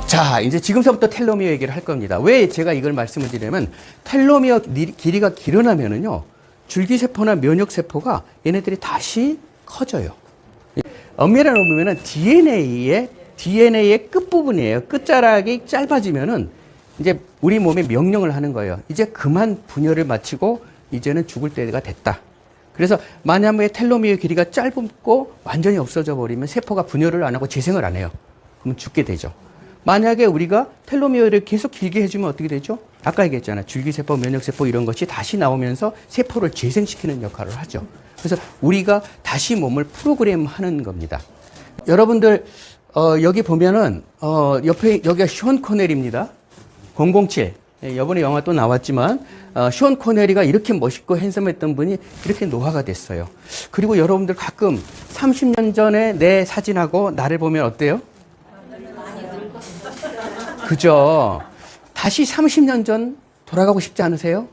자, 이제 지금서부터 텔로미어 얘기를 할 겁니다. 왜 제가 이걸 말씀을 드리냐면 텔로미어 길이가 길어나면은요, 줄기세포나 면역세포가 얘네들이 다시 커져요. 엄밀하게 보면은 DNA의 끝부분이에요. 끝자락이 짧아지면은 이제 우리 몸에 명령을 하는 거예요. 이제 그만 분열을 마치고 이제는 죽을 때가 됐다. 그래서 만약에 텔로미어 길이가 짧고 완전히 없어져 버리면 세포가 분열을 안 하고 재생을 안 해요. 그럼 죽게 되죠. 만약에 우리가 텔로미어를 계속 길게 해주면 어떻게 되죠? 아까 얘기했잖아요. 줄기세포, 면역세포 이런 것이 다시 나오면서 세포를 재생시키는 역할을 하죠. 그래서 우리가 다시 몸을 프로그램하는 겁니다. 여러분들 여기 보면은 옆에 여기가 션 코넬입니다. 007. 이번에 영화 또 나왔지만 션 코넬이가 이렇게 멋있고 핸섬했던 분이 이렇게 노화가 됐어요. 그리고 여러분들 가끔 30년 전에 내 사진하고 나를 보면 어때요? 그죠? 다시 30년 전 돌아가고 싶지 않으세요?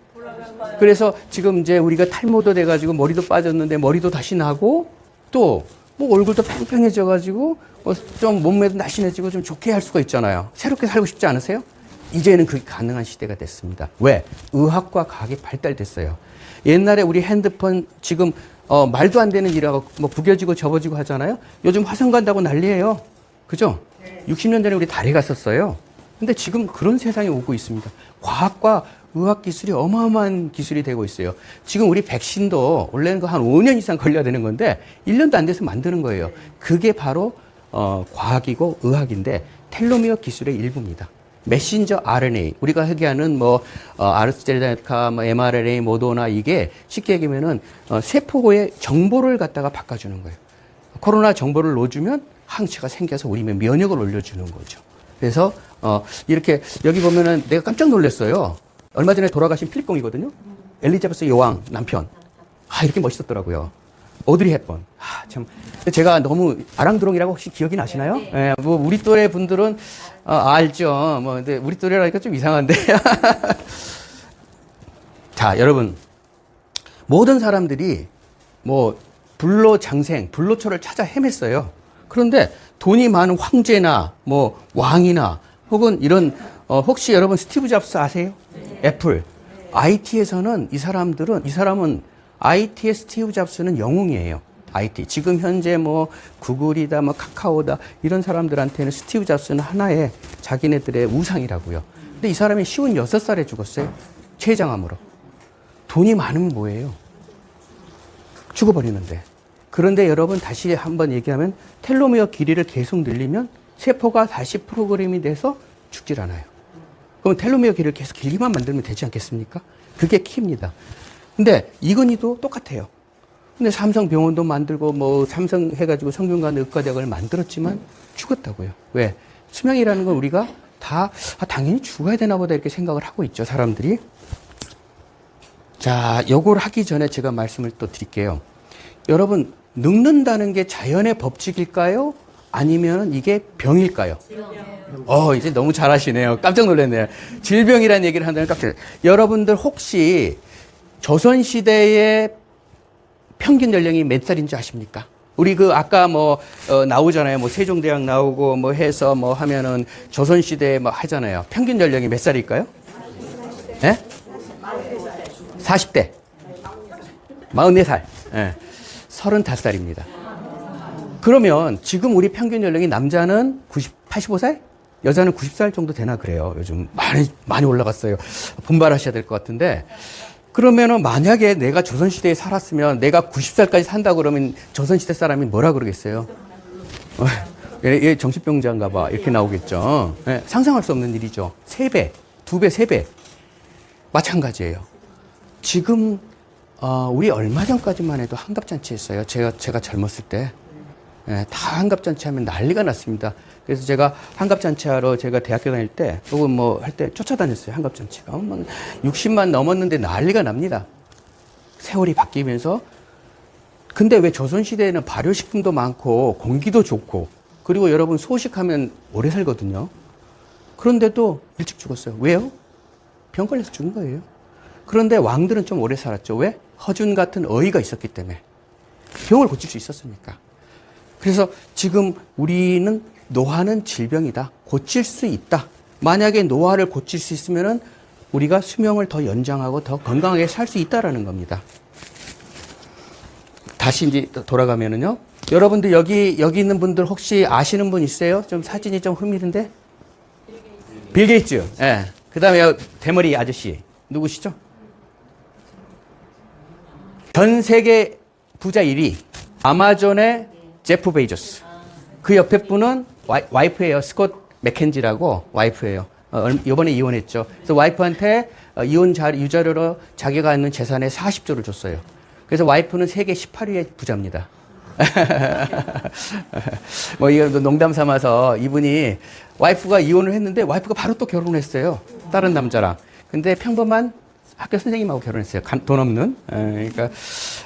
그래서 지금 이제 우리가 탈모도 돼가지고 머리도 빠졌는데 머리도 다시 나고 또 뭐 얼굴도 팽팽해져가지고 좀 몸매도 날씬해지고 좀 좋게 할 수가 있잖아요. 새롭게 살고 싶지 않으세요? 이제는 그게 가능한 시대가 됐습니다. 왜? 의학과 과학이 발달됐어요. 옛날에 우리 핸드폰 지금 말도 안 되는 일하고 뭐 구겨지고 접어지고 하잖아요. 요즘 화성 간다고 난리예요. 그죠? 60년 전에 우리 달에 갔었어요. 근데 지금 그런 세상이 오고 있습니다. 과학과 의학 기술이 어마어마한 기술이 되고 있어요. 지금 우리 백신도 원래는 한 5년 이상 걸려야 되는 건데 1년도 안 돼서 만드는 거예요. 그게 바로 과학이고 의학인데 텔로미어 기술의 일부입니다. 메신저 RNA, 우리가 얘기하는 아스트라제네카, mRNA, 모더나 이게 쉽게 얘기하면은 세포의 정보를 갖다가 바꿔주는 거예요. 코로나 정보를 넣어주면 항체가 생겨서 우리 면역을 올려주는 거죠. 그래서 이렇게 여기 보면은 내가 깜짝 놀랐어요. 얼마 전에 돌아가신 필립공이거든요. 엘리자베스 여왕 남편. 이렇게 멋있었더라고요. 오드리 헵번. 참 제가 너무 아랑드롱이라고 혹시 기억이 나시나요? 네. 뭐 우리 또래 분들은 알죠. 근데 우리 또래라니까 좀 이상한데. 자, 여러분 모든 사람들이 불로장생, 불로초를 찾아 헤맸어요. 그런데 돈이 많은 황제나 왕이나 혹은 이런 혹시 여러분 스티브 잡스 아세요? 애플. IT에서는 이 사람은 IT의 스티브 잡스는 영웅이에요. IT. 지금 현재 구글이다, 카카오다, 이런 사람들한테는 스티브 잡스는 하나의 자기네들의 우상이라고요. 근데 이 사람이 56살에 죽었어요. 췌장암으로. 돈이 많으면 뭐예요? 죽어버리는데. 그런데 여러분 다시 한번 얘기하면 텔로미어 길이를 계속 늘리면 세포가 다시 프로그램이 돼서 죽질 않아요. 그럼 텔로미어 길이를 계속 길게만 만들면 되지 않겠습니까? 그게 키입니다. 근데 이건희도 똑같아요. 근데 삼성병원도 만들고 삼성 해가지고 성균관 의과대학을 만들었지만 죽었다고요. 왜? 수명이라는 건 우리가 다 당연히 죽어야 되나 보다 이렇게 생각을 하고 있죠, 사람들이. 자, 요걸 하기 전에 제가 말씀을 또 드릴게요. 여러분, 늙는다는 게 자연의 법칙일까요? 아니면 이게 병일까요? 이제 너무 잘하시네요. 깜짝 놀랐네요. 질병이라는 얘기를 한다면 깜짝 놀랐어요. 여러분들 혹시 조선시대의 평균 연령이 몇 살인 줄 아십니까? 우리 아까 나오잖아요. 세종대왕 나오고 해서 하면은 조선시대에 하잖아요. 평균 연령이 몇 살일까요? 예? 40대. 44살. 예. 35살입니다. 그러면 지금 우리 평균 연령이 남자는 85살? 여자는 90살 정도 되나 그래요. 요즘 많이 올라갔어요. 분발하셔야 될 것 같은데. 그러면은 만약에 내가 조선시대에 살았으면 내가 90살까지 산다 그러면 조선시대 사람이 뭐라 그러겠어요? 얘 정신병자인가 봐. 이렇게 나오겠죠. 네, 상상할 수 없는 일이죠. 3배, 2배, 3배. 마찬가지예요. 지금 우리 얼마 전까지만 해도 환갑잔치 했어요. 제가 젊었을 때. 네, 다 환갑잔치 하면 난리가 났습니다. 그래서 제가 환갑잔치하러 제가 대학교 다닐 때, 혹은 할 때 쫓아다녔어요. 환갑잔치가. 60만 넘었는데 난리가 납니다. 세월이 바뀌면서. 근데 왜 조선시대에는 발효식품도 많고, 공기도 좋고, 그리고 여러분 소식하면 오래 살거든요. 그런데도 일찍 죽었어요. 왜요? 병 걸려서 죽은 거예요. 그런데 왕들은 좀 오래 살았죠. 왜? 허준 같은 어이가 있었기 때문에. 병을 고칠 수 있었으니까. 그래서 지금 우리는 노화는 질병이다. 고칠 수 있다. 만약에 노화를 고칠 수 있으면은 우리가 수명을 더 연장하고 더 건강하게 살 수 있다라는 겁니다. 다시 이제 돌아가면은요. 여러분들 여기 있는 분들 혹시 아시는 분 있어요? 좀 사진이 좀 흐미는데? 빌 게이츠. 예. 그다음에 대머리 아저씨 누구시죠? 전 세계 부자 1위 아마존의 제프 베이조스. 그 옆에 분은 와이프예요. 스콧 맥켄지라고 와이프예요. 이번에 이혼했죠. 그래서 와이프한테 이혼 유자료로 자기가 갖는 재산의 40조를 줬어요. 그래서 와이프는 세계 18위의 부자입니다. 뭐 이거 농담 삼아서 이분이 와이프가 이혼을 했는데 와이프가 바로 또 결혼했어요. 다른 남자랑. 근데 평범한 학교 선생님하고 결혼했어요. 돈 없는. 그러니까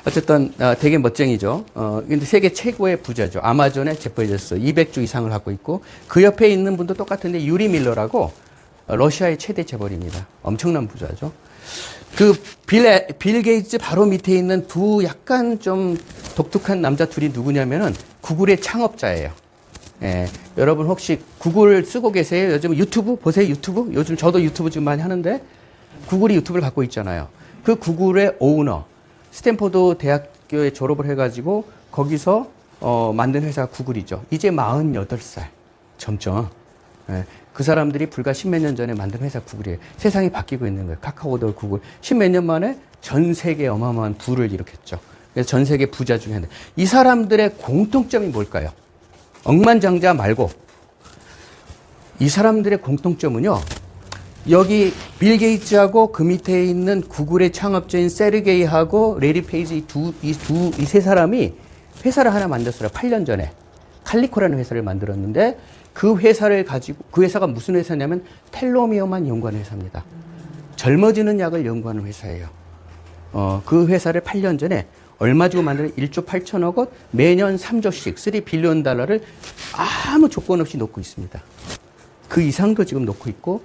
어쨌든 되게 멋쟁이죠. 근데 세계 최고의 부자죠. 아마존의 제프 베조스 200조 이상을 갖고 있고 그 옆에 있는 분도 똑같은데 유리 밀러라고 러시아의 최대 재벌입니다. 엄청난 부자죠. 그 빌 게이츠 바로 밑에 있는 두 약간 좀 독특한 남자 둘이 누구냐면은 구글의 창업자예요. 예, 여러분 혹시 구글 쓰고 계세요? 요즘 유튜브 보세요. 유튜브? 요즘 저도 유튜브 좀 많이 하는데 구글이 유튜브를 갖고 있잖아요. 그 구글의 오너 스탠포드 대학교에 졸업을 해가지고 거기서 만든 회사가 구글이죠. 이제 48살 점점. 예, 그 사람들이 불과 십몇 년 전에 만든 회사 구글이에요. 세상이 바뀌고 있는 거예요. 카카오도 구글. 십몇 년 만에 전 세계 어마어마한 부를 일으켰죠. 그래서 전 세계 부자 중에 하나. 이 사람들의 공통점이 뭘까요? 억만장자 말고 이 사람들의 공통점은요. 여기 빌 게이츠하고 그 밑에 있는 구글의 창업자인 세르게이하고 레리 페이지 이 세 사람이 회사를 하나 만들었어요. 8년 전에. 칼리코라는 회사를 만들었는데 그 회사를 가지고 그 회사가 무슨 회사냐면 텔로미어만 연구하는 회사입니다. 젊어지는 약을 연구하는 회사예요. 그 회사를 8년 전에 얼마 주고 만드는 1조 8천억 원 매년 3조씩 3빌리언 달러를 아무 조건 없이 놓고 있습니다. 그 이상도 지금 놓고 있고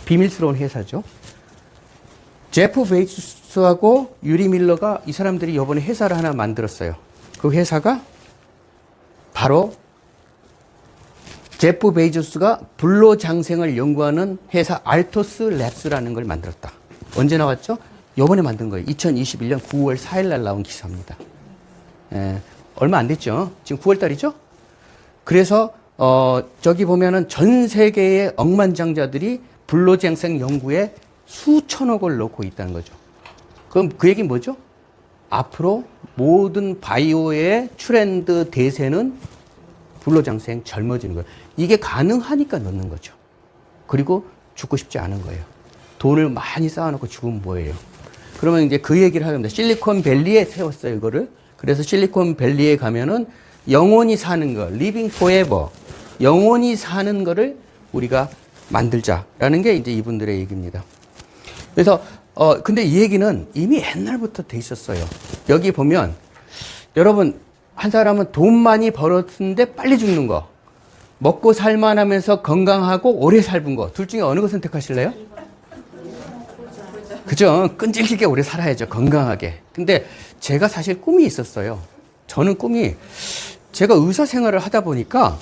비밀스러운 회사죠. 제프 베이조스하고 유리 밀러가 이 사람들이 이번에 회사를 하나 만들었어요. 그 회사가 바로 제프 베이조스가 불로장생을 연구하는 회사 알토스 랩스라는 걸 만들었다. 언제 나왔죠? 이번에 만든 거예요. 2021년 9월 4일 날 나온 기사입니다. 얼마 안 됐죠? 지금 9월 달이죠? 그래서 저기 보면은 전 세계의 억만장자들이 불로장생 연구에 수천억을 넣고 있다는 거죠. 그럼 그 얘기는 뭐죠? 앞으로 모든 바이오의 트렌드 대세는 불로장생 젊어지는 거예요. 이게 가능하니까 넣는 거죠. 그리고 죽고 싶지 않은 거예요. 돈을 많이 쌓아놓고 죽으면 뭐예요? 그러면 이제 그 얘기를 하면 실리콘밸리에 세웠어요, 이거를. 그래서 실리콘밸리에 가면은 영원히 사는 거, living forever. 영원히 사는 거를 우리가 만들자라는 게 이제 이분들의 얘기입니다. 그래서, 근데 이 얘기는 이미 옛날부터 돼 있었어요. 여기 보면, 여러분, 한 사람은 돈 많이 벌었는데 빨리 죽는 거. 먹고 살만하면서 건강하고 오래 살은 거. 둘 중에 어느 거 선택하실래요? 그죠? 끈질기게 오래 살아야죠. 건강하게. 근데 제가 사실 꿈이 있었어요. 저는 꿈이 제가 의사 생활을 하다 보니까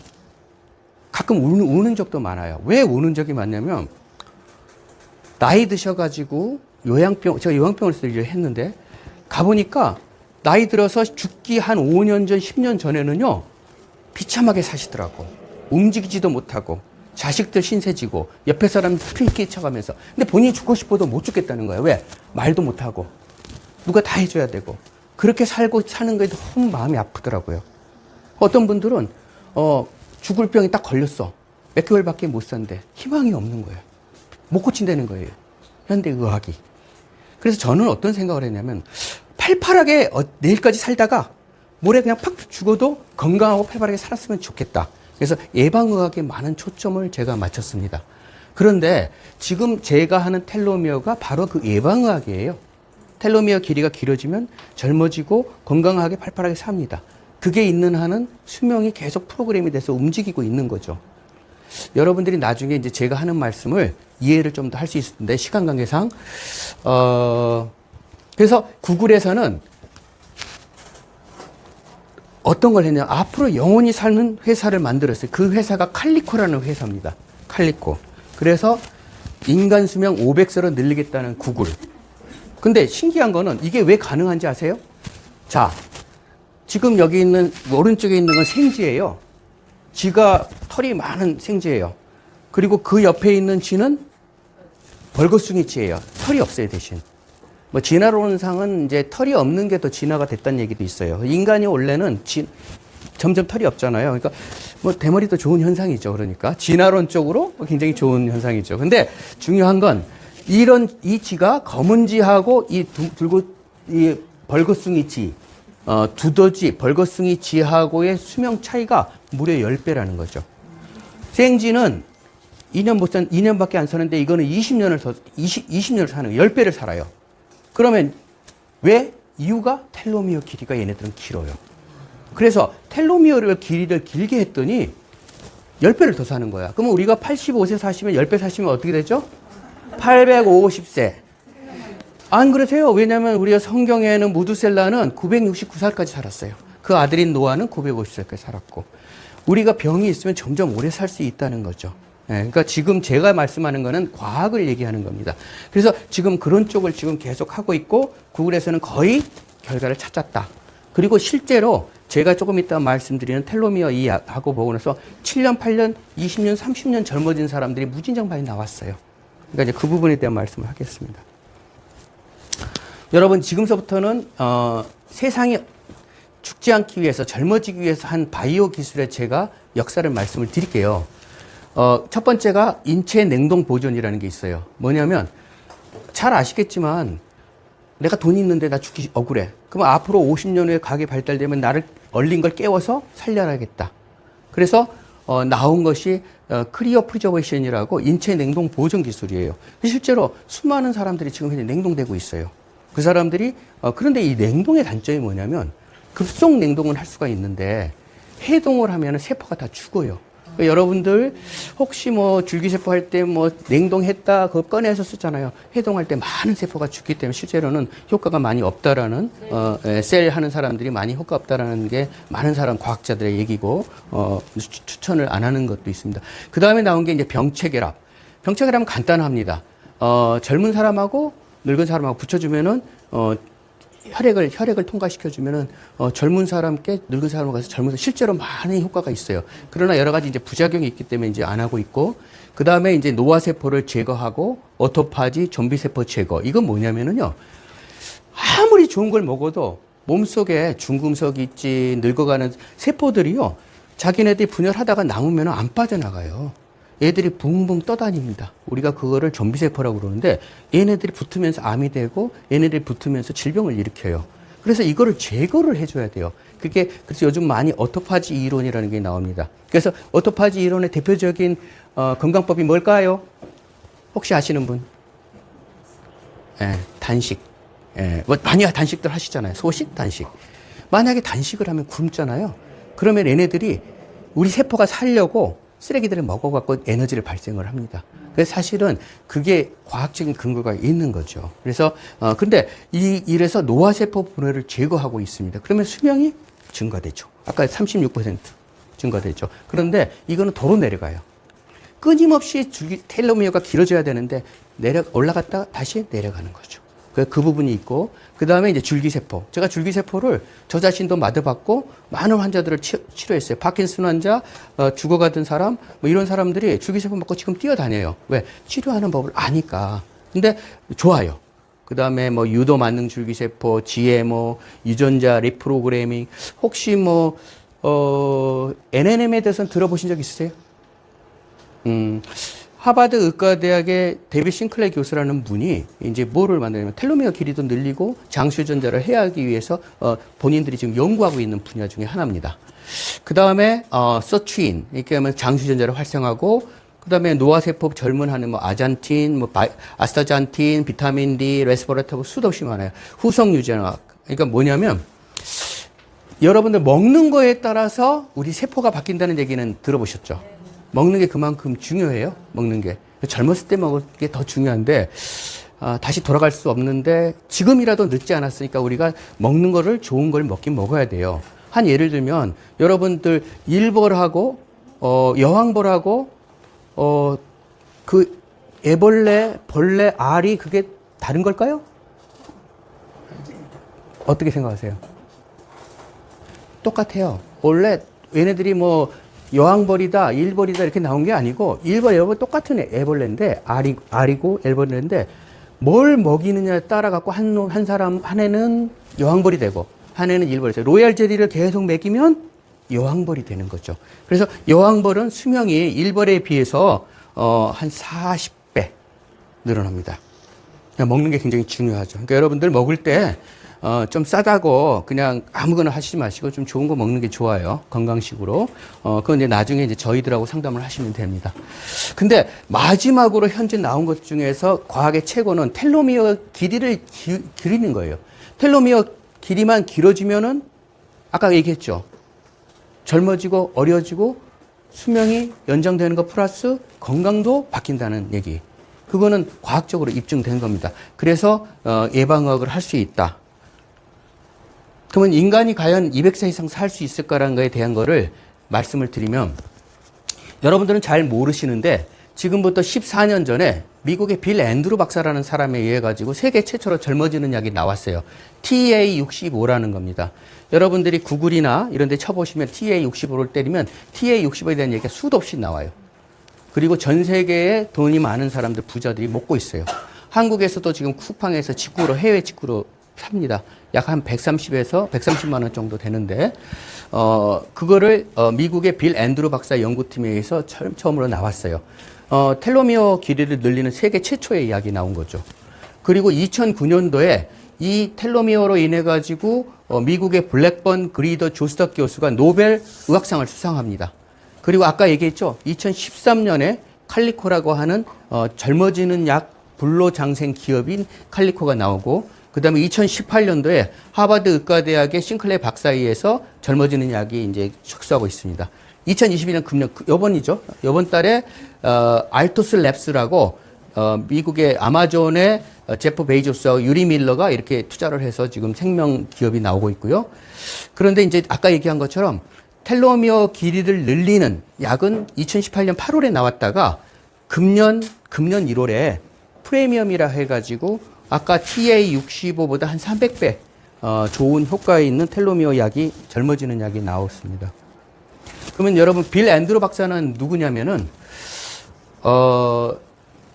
가끔 우는 적도 많아요. 왜 우는 적이 많냐면 나이 드셔가지고 제가 요양병원에서 일을 했는데 가보니까 나이 들어서 죽기 한 5년 전, 10년 전에는요, 비참하게 사시더라고. 움직이지도 못하고, 자식들 신세지고, 옆에 사람 피끼 쳐가면서. 근데 본인이 죽고 싶어도 못 죽겠다는 거예요. 왜? 말도 못하고. 누가 다 해줘야 되고. 그렇게 사는 거에 너무 마음이 아프더라고요. 어떤 분들은, 죽을 병이 딱 걸렸어. 몇 개월밖에 못 산대. 희망이 없는 거예요. 못 고친다는 거예요. 현대의학이. 그래서 저는 어떤 생각을 했냐면, 팔팔하게 내일까지 살다가 모레 그냥 팍 죽어도 건강하고 팔팔하게 살았으면 좋겠다. 그래서 예방의학에 많은 초점을 제가 맞췄습니다. 그런데 지금 제가 하는 텔로미어가 바로 그 예방의학이에요. 텔로미어 길이가 길어지면 젊어지고 건강하게 팔팔하게 삽니다. 그게 있는 한은 수명이 계속 프로그램이 돼서 움직이고 있는 거죠. 여러분들이 나중에 이제 제가 하는 말씀을 이해를 좀 더 할 수 있을 텐데 시간 관계상 그래서 구글에서는 어떤 걸 했냐? 앞으로 영원히 사는 회사를 만들었어요. 그 회사가 칼리코라는 회사입니다. 칼리코. 그래서 인간 수명 500세로 늘리겠다는 구글. 근데 신기한 거는 이게 왜 가능한지 아세요? 자, 지금 여기 있는 오른쪽에 있는 건 생쥐예요. 쥐가 털이 많은 생쥐예요. 그리고 그 옆에 있는 쥐는 벌거숭이 쥐예요. 털이 없어요, 대신. 뭐 진화론상은 이제 털이 없는 게 더 진화가 됐다는 얘기도 있어요. 인간이 원래는 점점 털이 없잖아요. 그러니까 뭐 대머리도 좋은 현상이죠. 그러니까 진화론적으로 굉장히 좋은 현상이죠. 근데 중요한 건 이 쥐가 검은 쥐하고 이 벌거숭이 쥐, 두더지, 벌거숭이 쥐하고의 수명 차이가 무려 10배라는 거죠. 생쥐는 2년밖에 안 사는데 이거는 20년을 사는 거예요. 10배를 살아요. 그러면 왜? 이유가 텔로미어 길이가 얘네들은 길어요. 그래서 텔로미어 길이를 길게 했더니 10배를 더 사는 거야. 그러면 우리가 85세 사시면 10배 사시면 어떻게 되죠? 850세. 안 그러세요? 왜냐하면 우리가 성경에는 무두셀라는 969살까지 살았어요. 그 아들인 노아는 950살까지 살았고 우리가 병이 있으면 점점 오래 살 수 있다는 거죠. 그러니까 지금 제가 말씀하는 거는 과학을 얘기하는 겁니다. 그래서 지금 그런 쪽을 지금 계속 하고 있고 구글에서는 거의 결과를 찾았다. 그리고 실제로 제가 조금 이따 말씀드리는 텔로미어 이 약하고 보고 나서 7년, 8년, 20년, 30년 젊어진 사람들이 무진장 많이 나왔어요. 그러니까 이제 그 부분에 대한 말씀을 하겠습니다. 여러분 지금서부터는 세상이 죽지 않기 위해서 젊어지기 위해서 한 바이오 기술의 제가 역사를 말씀을 드릴게요. 첫 번째가 인체 냉동 보존이라는 게 있어요. 뭐냐면 잘 아시겠지만 내가 돈이 있는데 나 죽기 억울해. 그럼 앞으로 50년 후에 과학이 발달되면 나를 얼린 걸 깨워서 살려야겠다. 그래서 나온 것이 크리어 프리저베이션이라고 인체 냉동 보존 기술이에요. 실제로 수많은 사람들이 지금 현재 냉동되고 있어요. 그 사람들이 그런데 이 냉동의 단점이 뭐냐면 급속 냉동은 할 수가 있는데 해동을 하면 세포가 다 죽어요. 여러분들 혹시 뭐 줄기세포 할 때 뭐 냉동했다 그거 꺼내서 쓰잖아요. 해동할 때 많은 세포가 죽기 때문에 실제로는 효과가 많이 없다라는 셀 하는 사람들이 많이 효과 없다라는 게 많은 사람 과학자들의 얘기고 추천을 안 하는 것도 있습니다. 그 다음에 나온 게 이제 병체결합. 병체결합은 간단합니다. 젊은 사람하고 늙은 사람하고 붙여주면은 혈액을 통과시켜주면은, 젊은 사람께 늙은 사람으로 가서 젊은 사람, 실제로 많은 효과가 있어요. 그러나 여러 가지 이제 부작용이 있기 때문에 이제 안 하고 있고, 그 다음에 이제 노화세포를 제거하고, 오토파지, 좀비세포 제거. 이건 뭐냐면은요, 아무리 좋은 걸 먹어도 몸속에 중금속이 있지, 늙어가는 세포들이요, 자기네들이 분열하다가 남으면 안 빠져나가요. 얘들이 붕붕 떠다닙니다. 우리가 그거를 좀비세포라고 그러는데 얘네들이 붙으면서 암이 되고 얘네들이 붙으면서 질병을 일으켜요. 그래서 이거를 제거를 해줘야 돼요. 그래서 요즘 많이 오토파지 이론이라는 게 나옵니다. 그래서 오토파지 이론의 대표적인 건강법이 뭘까요? 혹시 아시는 분? 단식. 뭐 많이 단식들 하시잖아요. 소식, 단식. 만약에 단식을 하면 굶잖아요. 그러면 얘네들이 우리 세포가 살려고 쓰레기들을 먹어갖고 에너지를 발생을 합니다. 그래서 사실은 그게 과학적인 근거가 있는 거죠. 그래서, 근데 이래서 노화세포 분해를 제거하고 있습니다. 그러면 수명이 증가되죠. 아까 36% 증가되죠. 그런데 이거는 도로 내려가요. 끊임없이 텔로미어가 길어져야 되는데 올라갔다가 다시 내려가는 거죠. 그 부분이 있고, 그 다음에 이제 줄기세포. 제가 줄기세포를 저 자신도 맞아봤고, 많은 환자들을 치료했어요. 파킨슨 환자, 죽어가던 사람, 뭐 이런 사람들이 줄기세포 맞고 지금 뛰어다녀요. 왜? 치료하는 법을 아니까. 근데 좋아요. 그 다음에 뭐 유도 만능 줄기세포, GMO, 유전자 리프로그래밍, 혹시 뭐, NNM에 대해서는 들어보신 적 있으세요? 하버드 의과대학의 데이비드 싱클레 교수라는 분이 이제 뭐를 만드냐면 텔로미어 길이도 늘리고 장수 유전자를 해하기 위해서 본인들이 지금 연구하고 있는 분야 중에 하나입니다. 그 다음에 서추인 이렇게 하면 장수 유전자를 활성하고 그 다음에 노화세포 젊은하는 뭐 아잔틴, 뭐 아스타잔틴, 비타민 D, 레스버라토브 수도 없이 많아요. 후성 유전학. 그러니까 뭐냐면 여러분들 먹는 거에 따라서 우리 세포가 바뀐다는 얘기는 들어보셨죠? 먹는 게 그만큼 중요해요. 먹는 게. 젊었을 때 먹을 게 더 중요한데 다시 돌아갈 수 없는데 지금이라도 늦지 않았으니까 우리가 먹는 거를 좋은 걸 먹긴 먹어야 돼요. 한 예를 들면 여러분들 일벌하고 여왕벌하고 그 애벌레, 벌레, 알이 그게 다른 걸까요? 어떻게 생각하세요? 똑같아요. 원래 얘네들이 뭐 여왕벌이다, 일벌이다 이렇게 나온 게 아니고 일벌, 여벌 똑같은 애벌레인데 알이고 애벌레인데 뭘 먹이느냐에 따라 갖고 한 사람 한 애는 여왕벌이 되고 한 애는 일벌이 되고 로얄 젤리를 계속 먹이면 여왕벌이 되는 거죠. 그래서 여왕벌은 수명이 일벌에 비해서 한 40배 늘어납니다. 먹는 게 굉장히 중요하죠. 그러니까 여러분들 먹을 때 좀 싸다고 그냥 아무거나 하시지 마시고 좀 좋은 거 먹는 게 좋아요. 건강식으로. 그건 이제 나중에 이제 저희들하고 상담을 하시면 됩니다. 근데 마지막으로 현재 나온 것 중에서 과학의 최고는 텔로미어 길이를 길이는 거예요. 텔로미어 길이만 길어지면은 아까 얘기했죠. 젊어지고 어려지고 수명이 연장되는 것 플러스 건강도 바뀐다는 얘기. 그거는 과학적으로 입증된 겁니다. 그래서 예방의학을 할 수 있다. 그러면 인간이 과연 200세 이상 살 수 있을까라는 거에 대한 거를 말씀을 드리면 여러분들은 잘 모르시는데 지금부터 14년 전에 미국의 빌 앤드루 박사라는 사람에 의해 가지고 세계 최초로 젊어지는 약이 나왔어요. TA65라는 겁니다. 여러분들이 구글이나 이런 데 쳐보시면 TA65를 때리면 TA65에 대한 얘기가 수도 없이 나와요. 그리고 전 세계에 돈이 많은 사람들, 부자들이 먹고 있어요. 한국에서도 지금 쿠팡에서 직구로, 해외 직구로 삽니다. 약 한 130에서 130만 원 정도 되는데, 그거를 미국의 빌 앤드루 박사 연구팀에 의해서 처음으로 나왔어요. 텔로미어 길이를 늘리는 세계 최초의 약이 나온 거죠. 그리고 2009년도에 이 텔로미어로 인해 가지고 미국의 블랙번 그리더 조스터 교수가 노벨 의학상을 수상합니다. 그리고 아까 얘기했죠. 2013년에 칼리코라고 하는 젊어지는 약 불로장생 기업인 칼리코가 나오고 그 다음에 2018년도에 하버드 의과대학의 싱클레 박사에 의해서 젊어지는 약이 이제 축소하고 있습니다. 2021년 금년, 요번이죠. 요번 달에, 알토스 랩스라고, 미국의 아마존의 제프 베이조스하고 유리 밀러가 이렇게 투자를 해서 지금 생명 기업이 나오고 있고요. 그런데 이제 아까 얘기한 것처럼 텔로미어 길이를 늘리는 약은 2018년 8월에 나왔다가 금년 1월에 프리미엄이라 해가지고 아까 TA65보다 한 300배 좋은 효과에 있는 텔로미어 약이 젊어지는 약이 나왔습니다. 그러면 여러분 빌 앤드루 박사는 누구냐면은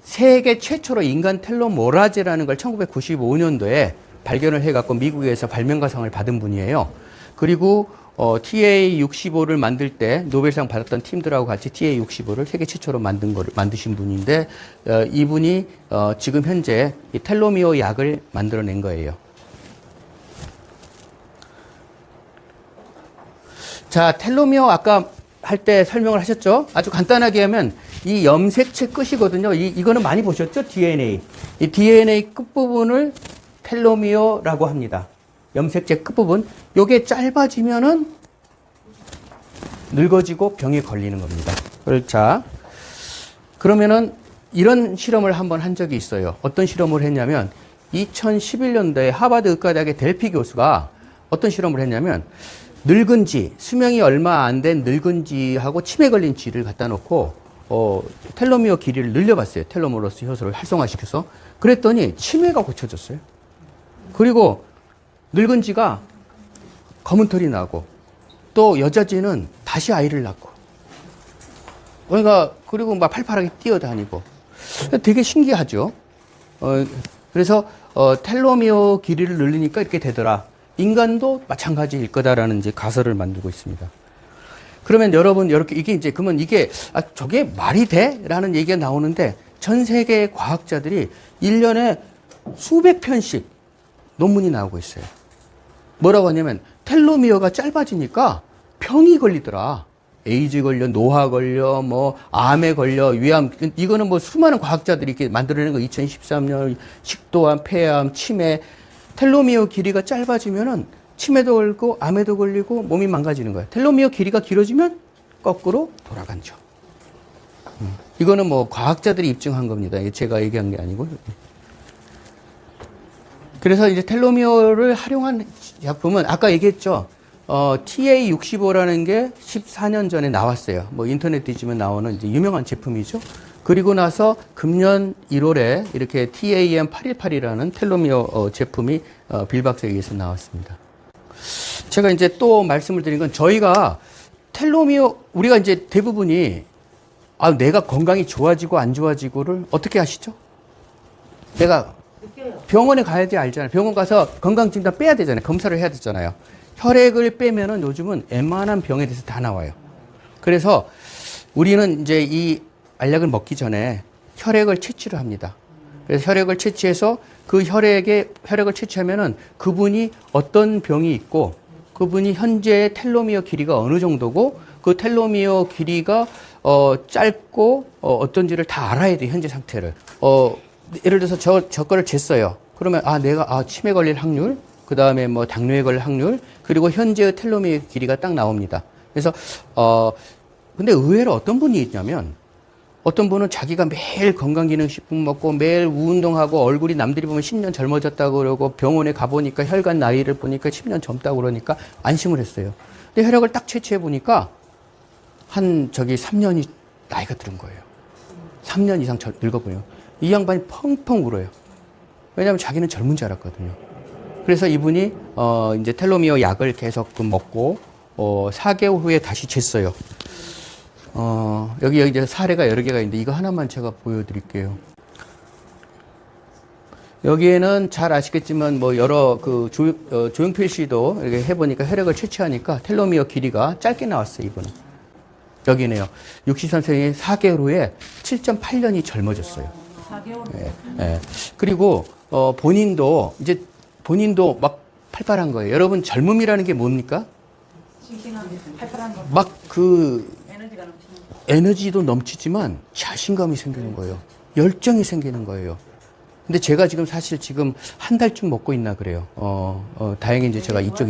세계 최초로 인간 텔로모라제라는 걸 1995년도에 발견을 해갖고 미국에서 발명가상을 받은 분이에요. 그리고 TA65를 만들 때 노벨상 받았던 팀들하고 같이 TA65를 세계 최초로 만드신 분인데, 이분이, 지금 현재 이 텔로미어 약을 만들어낸 거예요. 자, 텔로미어 아까 할 때 설명을 하셨죠? 아주 간단하게 하면 이 염색체 끝이거든요. 이거는 많이 보셨죠? DNA. 이 DNA 끝부분을 텔로미어라고 합니다. 염색체 끝부분. 요게 짧아지면은 늙어지고 병에 걸리는 겁니다. 자, 그러면은 이런 실험을 한번 한 적이 있어요. 어떤 실험을 했냐면 2011년도에 하버드 의과대학의 델피 교수가 어떤 실험을 했냐면 늙은 쥐, 수명이 얼마 안 된 늙은 쥐하고 치매 걸린 쥐를 갖다 놓고 텔로미어 길이를 늘려봤어요. 텔로모러스 효소를 활성화시켜서. 그랬더니 치매가 고쳐졌어요. 그리고 늙은 쥐가 검은 털이 나고 또 여자쥐는 다시 아이를 낳고 그러니까 그리고 막 팔팔하게 뛰어다니고 되게 신기하죠. 그래서 텔로미어 길이를 늘리니까 이렇게 되더라. 인간도 마찬가지일 거다라는 이제 가설을 만들고 있습니다. 그러면 여러분 이렇게 이게 이제 그러면 이게 저게 말이 돼? 라는 얘기가 나오는데 전 세계의 과학자들이 1년에 수백 편씩 논문이 나오고 있어요. 뭐라고 하냐면 텔로미어가 짧아지니까 병이 걸리더라. 에이즈 걸려, 노화 걸려, 뭐 암에 걸려, 위암. 이거는 뭐 수많은 과학자들이 이렇게 만들어낸 거 2013년 식도암, 폐암, 치매. 텔로미어 길이가 짧아지면은 치매도 걸리고 암에도 걸리고 몸이 망가지는 거예요. 텔로미어 길이가 길어지면 거꾸로 돌아간죠. 이거는 뭐 과학자들이 입증한 겁니다. 제가 얘기한 게 아니고. 그래서 이제 텔로미어를 활용한 약품은 아까 얘기했죠. TA65라는 게 14년 전에 나왔어요. 뭐 인터넷 뒤지면 나오는 이제 유명한 제품이죠. 그리고 나서 금년 1월에 이렇게 TAM818이라는 텔로미어 제품이 빌박스에 의해서 나왔습니다. 제가 이제 또 말씀을 드린 건 저희가 텔로미어, 우리가 이제 대부분이 내가 건강이 좋아지고 안 좋아지고를 어떻게 아시죠? 내가 병원에 가야지 알잖아요. 병원 가서 건강진단 빼야 되잖아요. 검사를 해야 되잖아요. 혈액을 빼면은 요즘은 웬만한 병에 대해서 다 나와요. 그래서 우리는 이제 이 알약을 먹기 전에 혈액을 채취를 합니다. 그래서 혈액을 채취해서 그 혈액을 채취하면은 그분이 어떤 병이 있고 그분이 현재 텔로미어 길이가 어느 정도고 그 텔로미어 길이가 짧고 어떤지를 다 알아야 돼, 현재 상태를. 예를 들어서 저 거를 쟀어요. 그러면 내가 치매 걸릴 확률, 그 다음에 뭐 당뇨에 걸릴 확률, 그리고 현재의 텔로미어 길이가 딱 나옵니다. 그래서 근데 의외로 어떤 분이 있냐면 어떤 분은 자기가 매일 건강기능식품 먹고 매일 운동하고 얼굴이 남들이 보면 10년 젊어졌다고 그러고 병원에 가보니까 혈관 나이를 보니까 10년 젊다고 그러니까 안심을 했어요. 근데 혈액을 딱 채취해 보니까 3년이 나이가 들은 거예요. 3년 이상 늙어보여요. 이 양반이 펑펑 울어요. 왜냐하면 자기는 젊은 줄 알았거든요. 그래서 이분이 이제 텔로미어 약을 계속 먹고 4개월 후에 다시 쟀어요. 여기 이제 사례가 여러 개가 있는데 이거 하나만 제가 보여드릴게요. 여기에는 잘 아시겠지만 뭐 여러 조용필 씨도 이렇게 해보니까 혈액을 채취하니까 텔로미어 길이가 짧게 나왔어요, 이분은. 여기네요. 63세의 4개월 후에 7.8년이 젊어졌어요. 4개월. 예. 그리고 본인도 본인도 막 팔팔한 거예요. 여러분 젊음이라는 게 뭡니까? 싱싱한 팔팔한 거. 막 에너지가 넘치는 거. 에너지도 넘치지만 자신감이 생기는 거예요. 열정이 생기는 거예요. 근데 제가 사실 한 달쯤 먹고 있나 그래요. 다행히 이제 제가 이쪽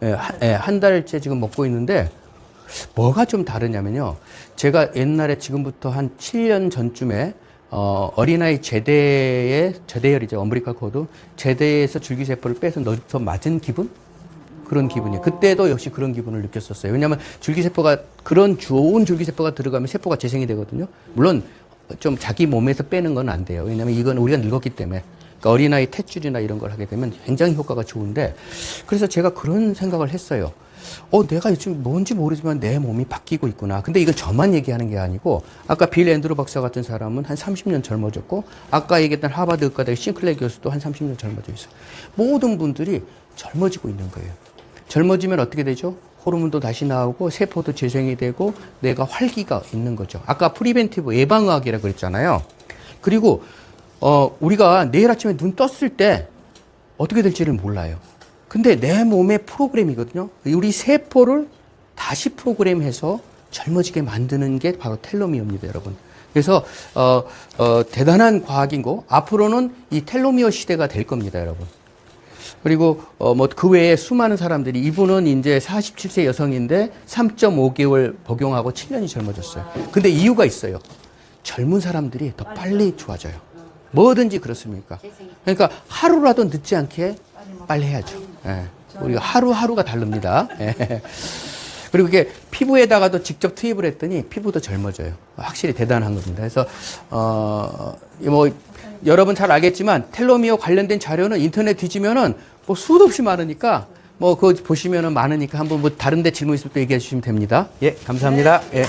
한 달째 지금 먹고 있는데 뭐가 좀 다르냐면요. 제가 옛날에 지금부터 한 7년 전쯤에 어린아이 제대열이죠. 엄브리컬 코드. 제대에서 줄기세포를 빼서 넣어서 맞은 기분? 그런 기분이에요. 그때도 역시 그런 기분을 느꼈었어요. 왜냐하면 줄기세포가, 그런 좋은 줄기세포가 들어가면 세포가 재생이 되거든요. 물론 좀 자기 몸에서 빼는 건 안 돼요. 왜냐하면 이건 우리가 늙었기 때문에. 그러니까 어린아이 탯줄이나 이런 걸 하게 되면 굉장히 효과가 좋은데, 그래서 제가 그런 생각을 했어요. 내가 요즘 뭔지 모르지만 내 몸이 바뀌고 있구나. 근데 이건 저만 얘기하는 게 아니고, 아까 빌 앤드루 박사 같은 사람은 한 30년 젊어졌고, 아까 얘기했던 하버드 의과대 싱클레 교수도 한 30년 젊어져 있어요. 모든 분들이 젊어지고 있는 거예요. 젊어지면 어떻게 되죠? 호르몬도 다시 나오고, 세포도 재생이 되고, 내가 활기가 있는 거죠. 아까 프리벤티브 예방의학이라고 그랬잖아요. 그리고, 우리가 내일 아침에 눈 떴을 때 어떻게 될지를 몰라요. 근데 내 몸의 프로그램이거든요. 우리 세포를 다시 프로그램해서 젊어지게 만드는 게 바로 텔로미어입니다, 여러분. 그래서 대단한 과학이고 앞으로는 이 텔로미어 시대가 될 겁니다, 여러분. 그리고 뭐 그 외에 수많은 사람들이, 이분은 이제 47세 여성인데 3.5개월 복용하고 7년이 젊어졌어요. 근데 이유가 있어요. 젊은 사람들이 더 빨리 좋아져요. 뭐든지 그렇습니까? 그러니까 하루라도 늦지 않게 빨리 해야죠. 예. 우리가 하루하루가 다릅니다. 예. 그리고 이게 피부에다가도 직접 투입을 했더니 피부도 젊어져요. 확실히 대단한 겁니다. 그래서 뭐 여러분 잘 알겠지만 텔로미어 관련된 자료는 인터넷 뒤지면은 뭐 수도 없이 많으니까 뭐 그거 보시면은 많으니까 한번 뭐 다른 데 질문 있으면 또 얘기해 주시면 됩니다. 예, 감사합니다. 예.